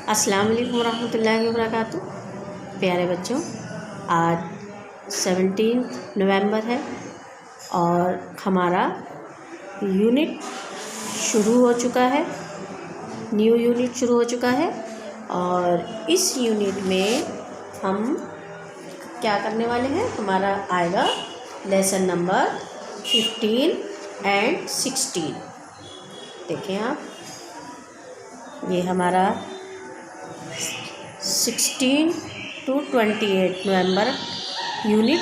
अस्सलाम वालेकुम रहमतुल्लाहि वबरकातुह। प्यारे बच्चों, आज 17 नवंबर है और हमारा यूनिट शुरू हो चुका है, न्यू यूनिट शुरू हो चुका है। और इस यूनिट में हम क्या करने वाले हैं, हमारा आएगा लेसन नंबर 15 एंड 16। देखें आप, ये हमारा 16 to 28 नवंबर यूनिट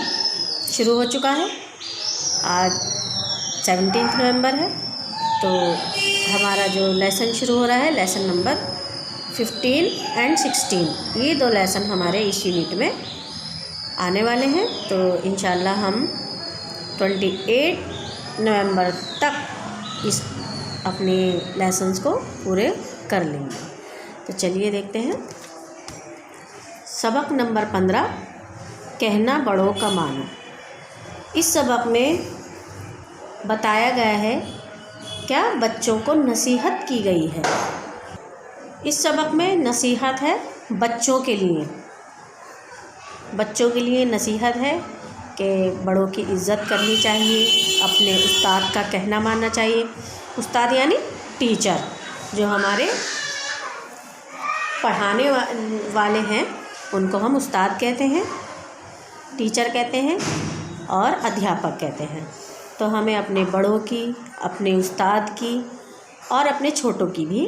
शुरू हो चुका है। आज 17 नवंबर है, तो हमारा जो लेसन शुरू हो रहा है लेसन नंबर 15 एंड 16, ये दो लेसन हमारे इस यूनिट में आने वाले हैं। तो इंशाल्लाह हम 28 नवंबर तक इस अपने लेसन्स को पूरे कर लेंगे। तो चलिए देखते हैं। सबक नंबर 15, कहना बड़ों का मानो। इस सबक में बताया गया है क्या बच्चों को नसीहत की गई है। इस सबक में नसीहत है बच्चों के लिए। बच्चों के लिए नसीहत है कि बड़ों की इज़्ज़त करनी चाहिए, अपने उस्ताद का कहना मानना चाहिए। उस्ताद यानी टीचर, जो हमारे पढ़ाने वाले हैं उनको हम उस्ताद कहते हैं, टीचर कहते हैं और अध्यापक कहते हैं। तो हमें अपने बड़ों की, अपने उस्ताद की और अपने छोटों की भी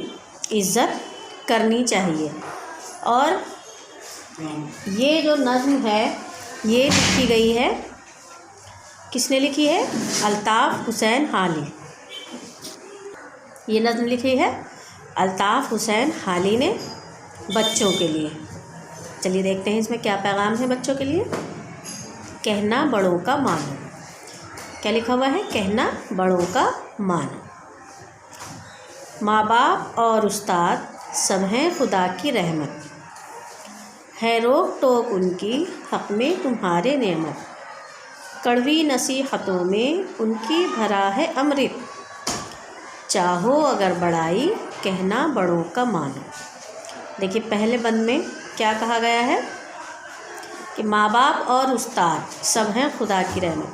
इज़्ज़त करनी चाहिए। और ये जो नज़्म है ये लिखी गई है, किसने लिखी है? अल्ताफ़ हुसैन हाली। ये नज़्म लिखी है अल्ताफ़ हुसैन हाली ने बच्चों के लिए। चलिए देखते हैं इसमें क्या पैगाम है बच्चों के लिए। कहना बड़ों का मानो। क्या लिखा हुआ है? कहना बड़ों का मानो। माँ बाप और उस्ताद सब हैं खुदा की रहमत, है रोक टोक उनकी हक़ में तुम्हारे नेमत, कड़वी नसीहतों में उनकी भरा है अमृत, चाहो अगर बड़ाई कहना बड़ों का मानो। देखिए पहले बंद में क्या कहा गया है कि माँ बाप और उस्ताद सब हैं खुदा की रहमत।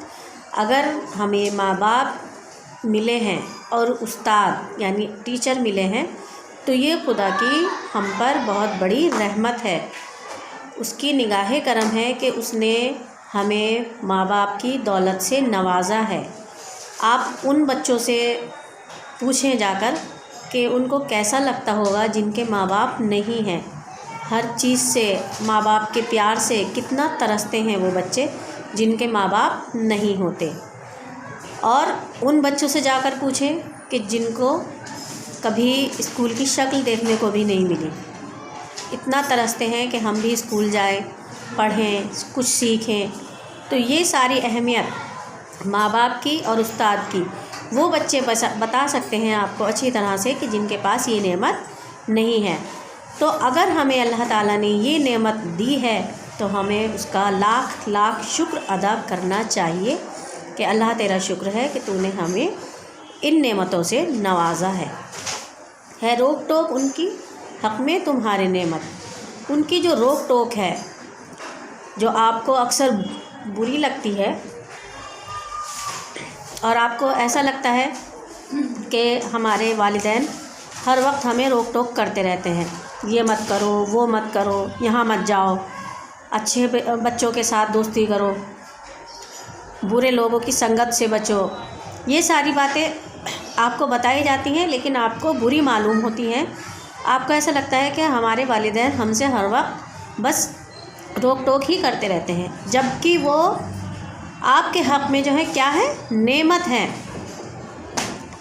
अगर हमें माँ बाप मिले हैं और उस्ताद यानी टीचर मिले हैं तो ये खुदा की हम पर बहुत बड़ी रहमत है। उसकी निगाहे करम है कि उसने हमें माँ बाप की दौलत से नवाजा है। आप उन बच्चों से पूछें जाकर कि उनको कैसा लगता होगा जिनके माँ बाप नहीं हैं। हर चीज़ से, माँ बाप के प्यार से कितना तरसते हैं वो बच्चे जिनके माँ बाप नहीं होते। और उन बच्चों से जाकर पूछें कि जिनको कभी स्कूल की शक्ल देखने को भी नहीं मिली, इतना तरसते हैं कि हम भी स्कूल जाएं, पढ़ें, कुछ सीखें। तो ये सारी अहमियत माँ बाप की और उस्ताद की वो बच्चे बता सकते हैं आपको अच्छी तरह से कि जिनके पास ये नेमत नहीं है। तो अगर हमें अल्लाह ताला ने ये नेमत दी है तो हमें उसका लाख लाख शुक्र अदा करना चाहिए कि अल्लाह तेरा शुक्र है कि तूने हमें इन नेमतों से नवाजा है रोक टोक उनकी हक़ में तुम्हारे नेमत। उनकी जो रोक टोक है, जो आपको अक्सर बुरी लगती है और आपको ऐसा लगता है कि हमारे वालिदैन हर वक्त हमें रोक टोक करते रहते हैं, ये मत करो, वो मत करो, यहाँ मत जाओ, अच्छे बच्चों के साथ दोस्ती करो, बुरे लोगों की संगत से बचो। ये सारी बातें आपको बताई जाती हैं लेकिन आपको बुरी मालूम होती हैं। आपको ऐसा लगता है कि हमारे वालिदैन हमसे हर वक्त बस रोक टोक ही करते रहते हैं, जबकि वो आपके हक़ में जो है क्या है? नेमत है।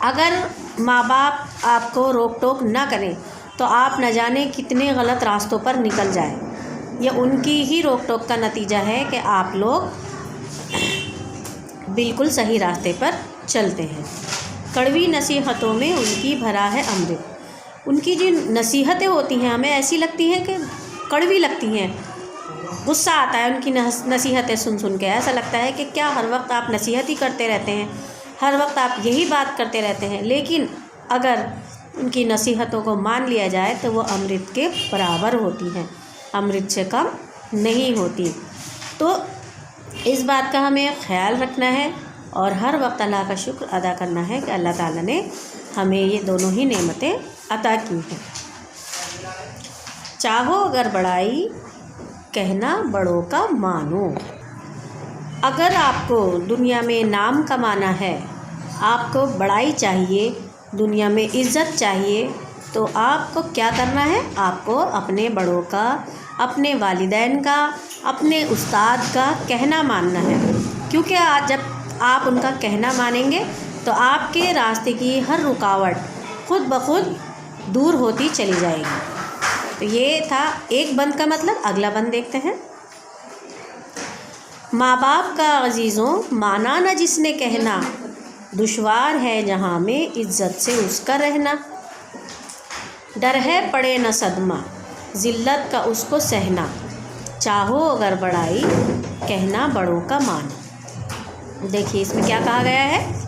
अगर माँ बाप आपको रोक टोक ना करें तो आप न जाने कितने गलत रास्तों पर निकल जाएं। ये उनकी ही रोक टोक का नतीजा है कि आप लोग बिल्कुल सही रास्ते पर चलते हैं। कड़वी नसीहतों में उनकी भरा है अमृत। उनकी जो नसीहतें होती हैं हमें ऐसी लगती हैं कि कड़वी लगती हैं, गुस्सा आता है उनकी नसीहतें सुन सुन के। ऐसा लगता है कि क्या हर वक्त आप नसीहत ही करते रहते हैं, हर वक्त आप यही बात करते रहते हैं। लेकिन अगर ان की नसीहतों को मान लिया जाए तो वो अमृत के बराबर होती हैं, अमृत से कम नहीं होती। तो इस बात का हमें ख़्याल रखना है और हर वक्त अल्लाह का शुक्र अदा करना है कि अल्लाह ताला ने हमें ये दोनों ही नेमतें अता की हैं। चाहो अगर बड़ाई, कहना बड़ों का मानो। अगर आपको दुनिया में नाम कमाना है, आपको बड़ाई चाहिए, दुनिया में इज़्ज़त चाहिए, तो आपको क्या करना है? आपको अपने बड़ों का, अपने वालिदैन का, अपने उस्ताद का कहना मानना है। क्योंकि आज जब आप उनका कहना मानेंगे तो आपके रास्ते की हर रुकावट खुद ब खुद दूर होती चली जाएगी। तो ये था एक बंद का मतलब। अगला बंद देखते हैं। माँ बाप का अजीज़ों माना न जिसने कहना, दुश्वार है जहाँ में इज़्ज़त से उसका रहना। डर है पड़े न सदमा, ज़िल्लत का उसको सहना। चाहो अगर बड़ाई, कहना बड़ों का मानो। देखिए इसमें क्या कहा गया है।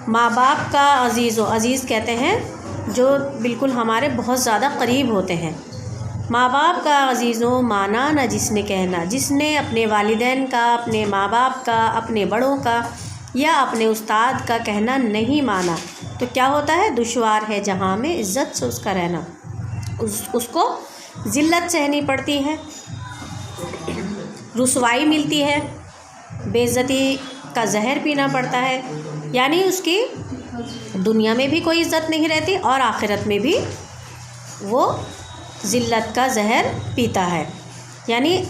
माँ बाप का अजीज़ों, अजीज़ कहते हैं जो बिल्कुल हमारे बहुत ज़्यादा करीब होते हैं। माँ बाप का अजीज़ों माना न जिसने कहना, जिसने अपने वालिदैन का, अपने माँ बाप का, अपने बड़ों का या अपने उस्ताद का कहना नहीं माना तो क्या होता है? दुश्वार है जहाँ में इज़्ज़त से उसका रहना, उसको ज़िल्लत सहनी पड़ती है, रुसवाई मिलती है, बेइज्जती का जहर पीना पड़ता है। यानी उसकी दुनिया में भी कोई इज़्ज़त नहीं रहती और आखिरत में भी वो ज़िल्लत का जहर पीता है। यानी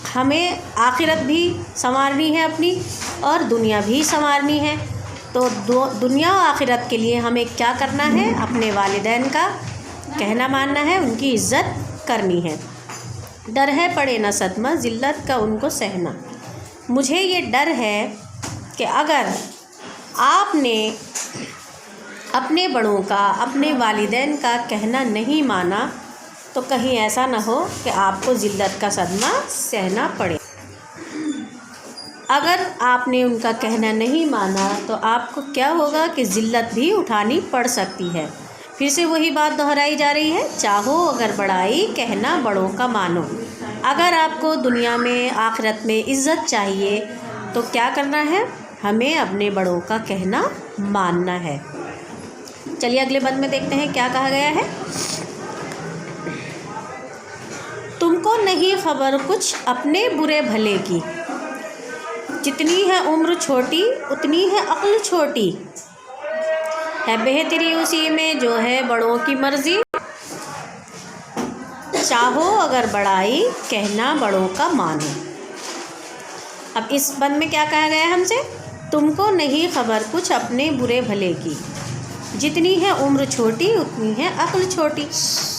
हमें आखिरत भी संवारनी है अपनी और दुनिया भी संवारनी है। तो दुनिया और आखिरत के लिए हमें क्या करना है? अपने वालिदैन का कहना मानना है, उनकी इज़्ज़त करनी है। डर है पड़े न सदमा, ज़िल्लत का उनको सहना। मुझे ये डर है कि अगर आपने अपने बड़ों का, अपने वालिदैन का कहना नहीं माना तो कहीं ऐसा ना हो कि आपको ज़िल्लत का सदमा सहना पड़े। अगर आपने उनका कहना नहीं माना तो आपको क्या होगा कि ज़िल्लत भी उठानी पड़ सकती है। फिर से वही बात दोहराई जा रही है। चाहो अगर बड़ाई, कहना बड़ों का मानो। अगर आपको दुनिया में, आखिरत में इज़्ज़त चाहिए तो क्या करना है? हमें अपने बड़ों का कहना मानना है। चलिए अगले बंद में देखते हैं क्या कहा गया है। तुमको नहीं खबर कुछ अपने बुरे भले की, जितनी है उम्र छोटी उतनी है अक्ल छोटी। है बेहतरी उसी में जो है बड़ों की मर्ज़ी। चाहो अगर बड़ाई, कहना बड़ों का मानो। अब इस बंद में क्या कहा गया है हमसे? तुमको नहीं खबर कुछ अपने बुरे भले की, जितनी है उम्र छोटी उतनी है अक्ल छोटी।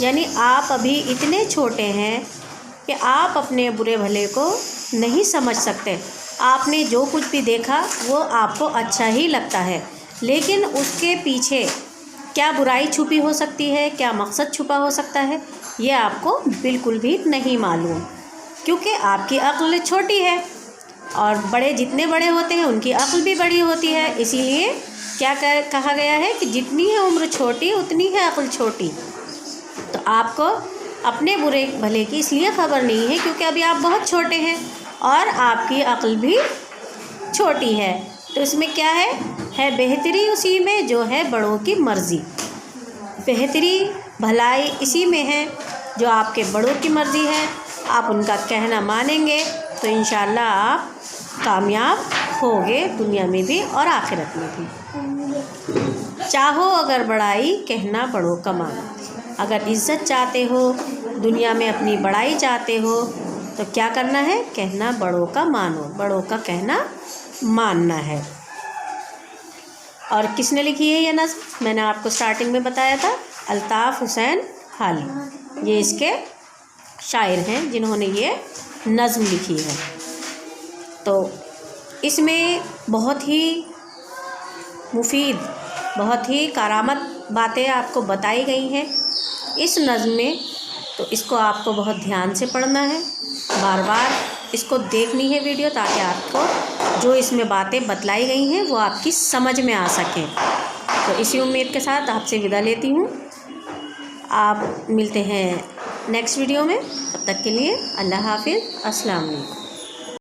यानी आप अभी इतने छोटे हैं कि आप अपने बुरे भले को नहीं समझ सकते। आपने जो कुछ भी देखा वो आपको अच्छा ही लगता है, लेकिन उसके पीछे क्या बुराई छुपी हो सकती है, क्या मकसद छुपा हो सकता है, ये आपको बिल्कुल भी नहीं मालूम, क्योंकि आपकी अक्ल छोटी है और बड़े जितने बड़े होते हैं उनकी अक्ल भी बड़ी होती है। इसीलिए क्या कहा गया है कि जितनी है उम्र छोटी उतनी है अक्ल छोटी। तो आपको अपने बुरे भले की इसलिए ख़बर नहीं है क्योंकि अभी आप बहुत छोटे हैं और आपकी अक्ल भी छोटी है। तो इसमें क्या है बेहतरी उसी में जो है बड़ों की मर्ज़ी। बेहतरी, भलाई इसी में है जो आपके बड़ों की मर्ज़ी है। आप उनका कहना मानेंगे तो इंशाअल्लाह आप कामयाब होगे, दुनिया में भी और आखिरत में भी। चाहो अगर बड़ाई, कहना बड़ों का मानो। अगर इज़्ज़त चाहते हो, दुनिया में अपनी बड़ाई चाहते हो तो क्या करना है? कहना बड़ों का मानो, बड़ों का कहना मानना है। और किसने लिखी है ये नज़्म? मैंने आपको स्टार्टिंग में बताया था, अल्ताफ़ हुसैन हाली। ये इसके शायर हैं जिन्होंने ये नज़्म लिखी है। तो इसमें बहुत ही मुफीद, बहुत ही करामत बातें आपको बताई गई हैं इस नज़्म में। तो इसको आपको बहुत ध्यान से पढ़ना है, बार बार इसको देखनी है वीडियो, ताकि आपको जो इसमें बातें बतलाई गई हैं वो आपकी समझ में आ सकें। तो इसी उम्मीद के साथ आपसे विदा लेती हूँ। آپ ملتے ہیں نیکسٹ ویڈیو میں، تب تک کے لیے اللہ حافظ، السلام علیکم۔